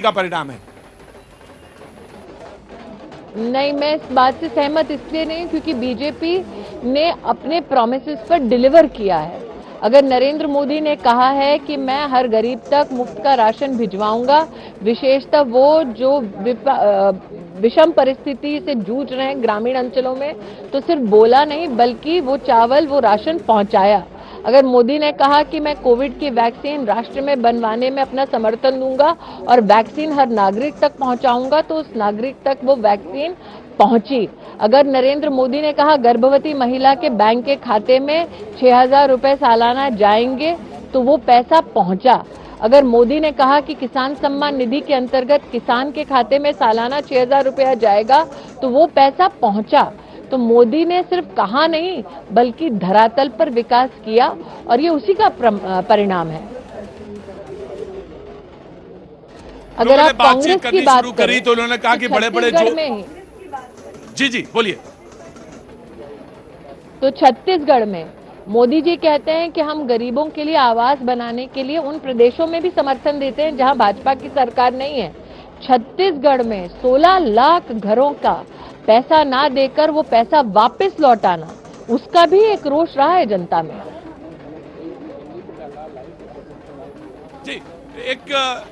का परिणाम है। नहीं, मैं इस बात से सहमत इसलिए नहीं क्योंकि बीजेपी ने अपने प्रोमिसेस पर डिलीवर किया है। अगर नरेंद्र मोदी ने कहा है कि मैं हर गरीब तक मुफ्त का राशन भिजवाऊंगा, विशेषतः वो जो विषम परिस्थिति से जूझ रहे हैं ग्रामीण अंचलों में, तो सिर्फ बोला नहीं बल्कि वो चावल, वो राशन पहुंचाया। अगर मोदी ने कहा कि मैं कोविड की वैक्सीन राष्ट्र में बनवाने में अपना समर्थन दूंगा और वैक्सीन हर नागरिक तक पहुंचाऊंगा, तो उस नागरिक तक वो वैक्सीन पहुंची। अगर नरेंद्र मोदी ने कहा गर्भवती महिला के बैंक के खाते में 6,000 रुपए सालाना जाएंगे, तो वो पैसा पहुंचा। अगर मोदी ने कहा कि किसान सम्मान निधि के अंतर्गत किसान के खाते में सालाना 6,000 रुपया जाएगा, तो वो पैसा पहुंचा। तो मोदी ने सिर्फ कहा नहीं बल्कि धरातल पर विकास किया और ये उसी का परिणाम है। अगर आप कांग्रेस की बात करें तो उन्होंने कहा कि बड़े-बड़े जो जी बोलिए। तो छत्तीसगढ़ में मोदी जी कहते हैं कि हम गरीबों के लिए आवास बनाने के लिए उन प्रदेशों में भी समर्थन देते हैं जहां भाजपा की सरकार नहीं है। छत्तीसगढ़ में 16 लाख घरों का पैसा ना देकर वो पैसा वापस लौटाना, उसका भी एक रोष रहा है जनता में। जी, एक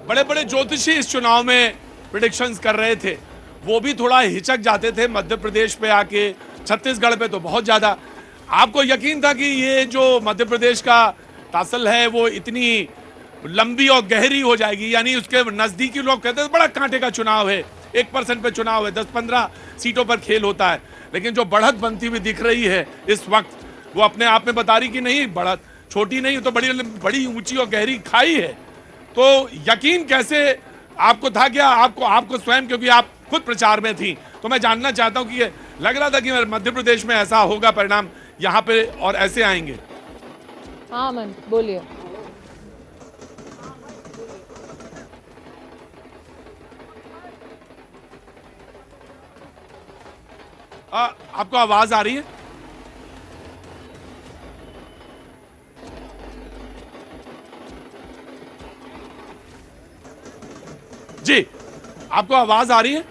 बड़े-बड़े ज्योतिषी इस चुनाव में प्रेडिक्शंस कर रहे थे, वो भी थोड़ा हिचक जाते थे मध्य प्रदेश पे आके, छत्तीसगढ़ पे तो बहुत ज्यादा। आपको यकीन था कि ये जो मध्य प्रदेश का टासल है वो इतनी लंबी और गहरी हो जाएगी, यानी उसके नजदीकी लोग कहते हैं बड़ा कांटे का चुनाव है, 1% पे चुनाव है, 10-15 सीटों पर खेल होता है, लेकिन जो बढ़त बनती हुई दिख रही है इस वक्त, वो अपने आप में बता रही कि नहीं बढ़त छोटी नहीं तो बड़ी ऊंची और गहरी खाई है। तो यकीन कैसे आपको था क्या, आपको स्वयं, क्योंकि आप खुद प्रचार में थी, तो मैं जानना चाहता हूं कि ये लग रहा था कि मध्य प्रदेश में ऐसा होगा परिणाम यहां पे और ऐसे आएंगे? हाँ मन बोलिए। आपको आवाज आ रही है? जी, आपको आवाज आ रही है?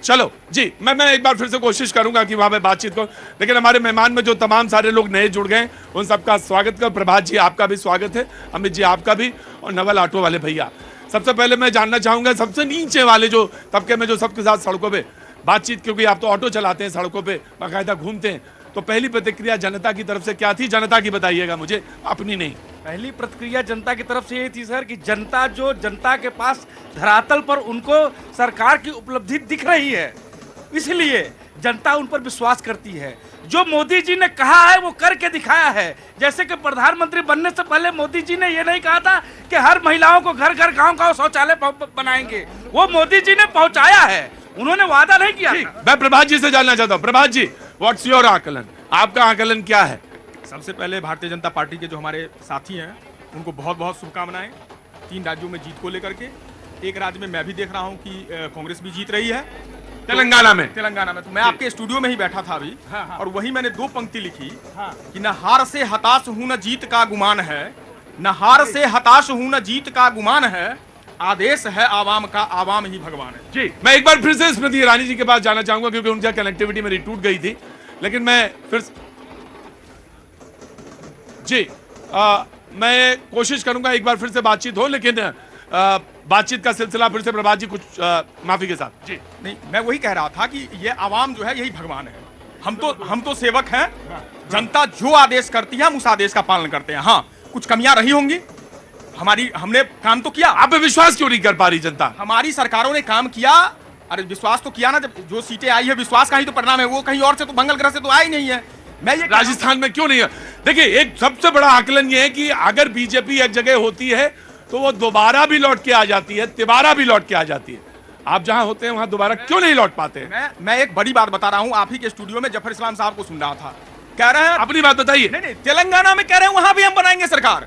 चलो जी, मैं एक बार फिर से कोशिश करूंगा कि वहां पे बातचीत को, लेकिन हमारे मेहमान में जो तमाम सारे लोग नए जुड़ गए उन सबका स्वागत कर। प्रभात जी आपका भी स्वागत है, अमित जी आपका भी, और नवल ऑटो वाले भैया। सबसे पहले मैं जानना चाहूंगा सबसे नीचे वाले जो तबके में जो सबके साथ सड़कों पे बातचीत, क्योंकि आप तो ऑटो चलाते हैं, सड़कों पे बाकायदा घूमते हैं, तो पहली प्रतिक्रिया जनता की तरफ से क्या थी? जनता की बताइएगा मुझे, अपनी नहीं। पहली प्रतिक्रिया जनता की तरफ से ये थी सर कि जनता के पास धरातल पर उनको सरकार की उपलब्धि दिख रही है, इसलिए जनता उन पर विश्वास करती है। जो मोदी जी ने कहा है वो करके दिखाया है। जैसे कि प्रधानमंत्री बनने से पहले मोदी जी ने ये नहीं कहा था कि हर महिलाओं को घर घर गांव शौचालय बनाएंगे, वो मोदी जी ने पहुंचाया है, उन्होंने वादा नहीं किया। मैं प्रभात जी से जानना चाहता हूँ, प्रभात जी व्हाट्स योर आकलन, आपका आकलन क्या है? सबसे पहले भारतीय जनता पार्टी के जो हमारे साथी हैं उनको बहुत बहुत शुभकामनाएं 3 राज्यों में जीत को लेकर के। एक राज्य में मैं भी देख रहा हूं कि कांग्रेस भी जीत रही है, तेलंगाना में। तो मैं आपके स्टूडियो में ही बैठा था अभी, और वही मैंने 2 पंक्ति लिखी कि न हार से हताश हूं न जीत का गुमान है, न हार से हताश हूं न जीत का गुमान है, आदेश है आवाम का, आवाम ही भगवान है। जी, मैं एक बार फिर से स्मृति ईरानी जी के पास जाना चाहूंगा क्योंकि उनकी कनेक्टिविटी मेरी टूट गई थी, लेकिन मैं फिर जी मैं कोशिश करूंगा एक बार फिर से बातचीत हो, लेकिन बातचीत का सिलसिला फिर से प्रभात जी कुछ माफी के साथ। जी नहीं, मैं वही कह रहा था कि ये आवाम जो है यही भगवान है। हम तो सेवक हैं, जनता जो आदेश करती है हम उस आदेश का पालन करते हैं। हाँ, कुछ कमियां रही होंगी, हमने काम तो किया। आप पे विश्वास क्यों नहीं कर पा रही जनता? हमारी सरकारों ने काम किया, अरे विश्वास तो किया ना, जब जो सीटें आई है विश्वास का ही तो परिणाम है, वो कहीं और से तो मंगल ग्रह से तो आई नहीं है। मैं ये राजस्थान में क्यों नहीं है? देखिए, एक सबसे बड़ा आकलन ये है कि अगर बीजेपी एक जगह होती है तो वो दोबारा भी लौट के आ जाती है, तिबारा भी लौट के आ जाती है। आप जहां होते हैं वहां दोबारा क्यों नहीं लौट पाते? मैं एक बड़ी बात बता रहा हूं, आप ही के स्टूडियो में जफर इस्लाम साहब को सुन रहा था, कह रहे हैं अपनी बात बताइए। नहीं, तेलंगाना में कह रहे हैं वहां भी हम बनाएंगे सरकार,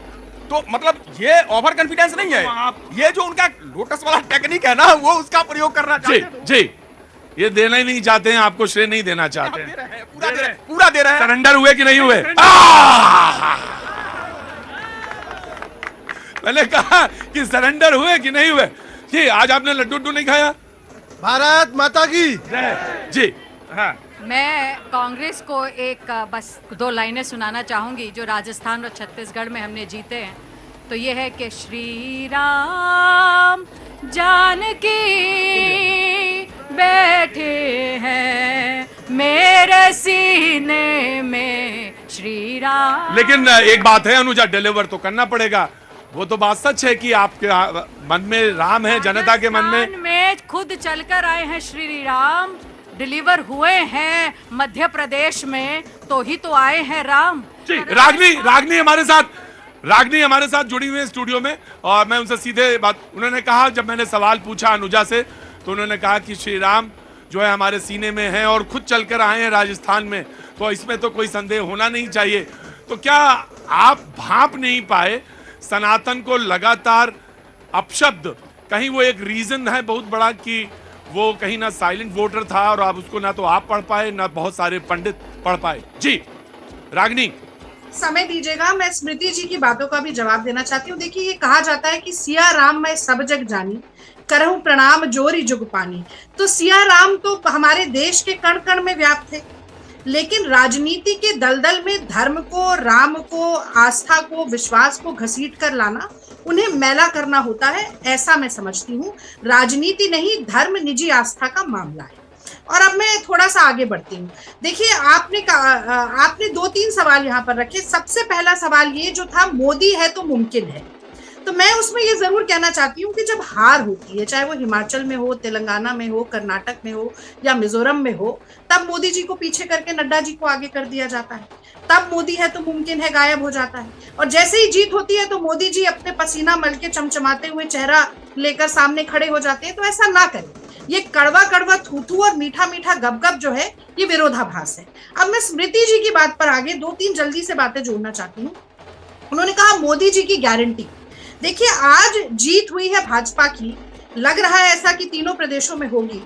तो मतलब ये ओवर कॉन्फिडेंस नहीं है, ये जो उनका लोटस वाला टेक्निक है ना, वो उसका प्रयोग करना चाहते हैं। जी, ये देना ही नहीं चाहते हैं, आपको श्रेय नहीं देना चाहते हैं। पूरा दे रहे हैं। सरेंडर हुए कि नहीं हुए? मैंने कहा कि सरेंडर हुए कि नहीं हुए। जी, आज आपने लड्डू नहीं खाया? भारत माता की जय। जी हाँ, मैं कांग्रेस को एक बस 2 लाइनें सुनाना चाहूंगी जो राजस्थान और छत्तीसगढ़ में हमने जीते हैं। तो ये है कि श्री राम जानकी बैठे हैं मेरे सीने में श्री राम। लेकिन एक बात है अनुजा, डिलीवर तो करना पड़ेगा। वो तो बात सच है कि आपके मन में राम है, जनता के मन में खुद चलकर आए हैं श्री राम, डिलीवर हुए हैं मध्य प्रदेश में, तो ही तो आए हैं राम। जी, रागनी हमारे साथ जुड़ी हुई है स्टूडियो में, और मैं उनसे सीधे बात, उन्होंने कहा, जब मैंने सवाल पूछा अनुजा से तो उन्होंने कहा कि श्री राम जो है हमारे सीने में है और खुद चलकर आए हैं राजस्थान में, तो इसमें तो कोई संदेह होना नहीं चाहिए। तो क्या आप भांप नहीं पाए सनातन को लगातार अपशब्द, कहीं वो एक रीजन है बहुत बड़ा कि वो कहीं ना साइलेंट वोटर था और आप उसको ना तो आप पढ़ पाए ना बहुत सारे पंडित पढ़ पाए? जी रागनी, समय दीजिएगा, मैं स्मृति जी की बातों का भी जवाब देना चाहती हूँ। देखिए, ये कहा जाता है कि सिया राम मैं सब जग जानी, करहूं प्रणाम जोरी जुग पानी। तो सिया राम तो हमारे देश के कण कण में व्याप्त थे, लेकिन राजनीति के दलदल में धर्म को, राम को, आस्था को, विश्वास को घसीट कर लाना, उन्हें मैला करना होता है, ऐसा मैं समझती हूँ। राजनीति नहीं, धर्म निजी आस्था का मामला है। और अब मैं थोड़ा सा आगे बढ़ती हूँ। देखिए, आपने 2-3 सवाल यहाँ पर रखे। सबसे पहला सवाल ये जो था, मोदी है तो मुमकिन है। तो मैं उसमें ये जरूर कहना चाहती हूँ कि जब हार होती है, चाहे वो हिमाचल में हो, तेलंगाना में हो, कर्नाटक में हो या मिजोरम में हो, तब मोदी जी को पीछे करके नड्डा जी को आगे कर दिया जाता है। तब मोदी है तो मुमकिन है गायब हो जाता है। और जैसे ही जीत होती है तो मोदी जी अपने पसीना मल के चमचमाते हुए चेहरा लेकर सामने खड़े हो जाते हैं। तो ऐसा ना करें। ये कड़वा कड़वा थूथू और मीठा मीठा गपगप जो है, ये विरोधाभास है। अब मैं स्मृति जी की बात पर आगे 2-3 जल्दी से बातें जोड़ना चाहती हूँ। उन्होंने कहा मोदी जी की गारंटी। देखिए, आज जीत हुई है भाजपा की, लग रहा है ऐसा कि तीनों प्रदेशों में होगी।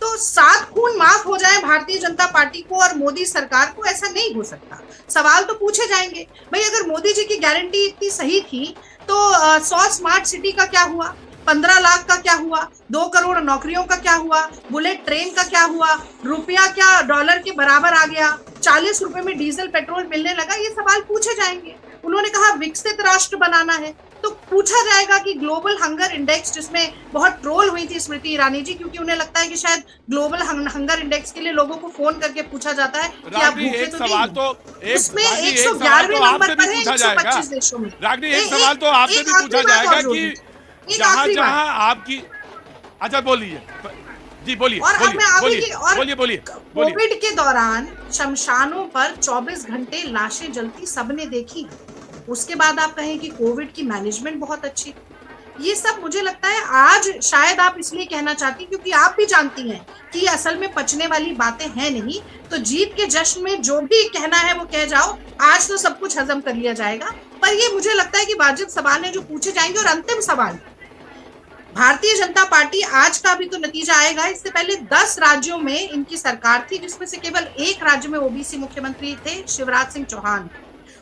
तो 7 खून माफ हो जाए भारतीय जनता पार्टी को और मोदी सरकार को, ऐसा नहीं हो सकता। सवाल तो पूछे जाएंगे, भाई अगर मोदी जी की गारंटी इतनी सही थी तो 100 स्मार्ट सिटी का क्या हुआ, 15 लाख का क्या हुआ, 2 करोड़ नौकरियों का क्या हुआ, बुलेट ट्रेन का क्या हुआ, रुपया क्या डॉलर के बराबर आ गया, 40 रुपए में डीजल पेट्रोल मिलने लगा, ये सवाल पूछे जाएंगे। उन्होंने कहा विकसित राष्ट्र बनाना है, तो पूछा जाएगा कि ग्लोबल हंगर इंडेक्स, जिसमें बहुत ट्रोल हुई थी स्मृति ईरानी जी, क्योंकि उन्हें लगता है कि शायद ग्लोबल हंगर इंडेक्स के लिए लोगों को फोन करके पूछा जाता है कि आप भूखे तो नहीं। उसमें 111वें नंबर पर है 125 देशों में। रागनी, एक सवाल तो आपसे भी पूछा जाएगा कि जहां आपकी, अच्छा बोलिए जी, बोलिए। और अब मैं आगे बोलिए। कोविड के दौरान शमशानों पर 24 घंटे लाशें जलती सबने देखी। उसके बाद आप कहें कि कोविड की मैनेजमेंट बहुत अच्छी। ये सब मुझे लगता है आज शायद आप इसलिए कहना चाहती क्योंकि आप भी जानती हैं कि असल में पचने वाली बातें हैं नहीं। तो जीत के जश्न में जो भी कहना है वो कह जाओ, आज तो सब कुछ हजम कर लिया जाएगा। पर ये मुझे लगता है कि वाजिब सवाल है जो पूछे जाएंगे। और अंतिम सवाल, भारतीय जनता पार्टी आज का भी तो नतीजा आएगा। इससे पहले 10 राज्यों में इनकी सरकार थी, जिसमें से केवल 1 राज्य में ओबीसी मुख्यमंत्री थे, शिवराज सिंह चौहान।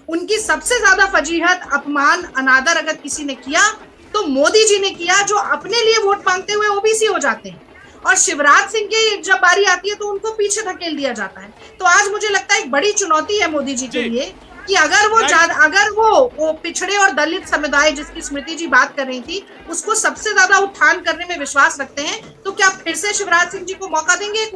उनकी सबसे ज्यादा फजीहत, अपमान, अनादर अगर किसी ने किया तो मोदी जी ने किया, जो अपने लिए वोट मांगते हुए ओबीसी हो जाते हैं। और शिवराज सिंह की जब बारी आती है तो उनको पीछे धकेल दिया जाता है। तो आज मुझे लगता है एक बड़ी चुनौती है मोदी जी के लिए कि अगर वो पिछड़े और दलित समुदाय जिसकी स्मृति जी बात कर रही थी, उसको सबसे ज्यादा उत्थान करने में विश्वास रखते हैं, तो क्या फिर से शिवराज सिंह जी को मौका देंगे?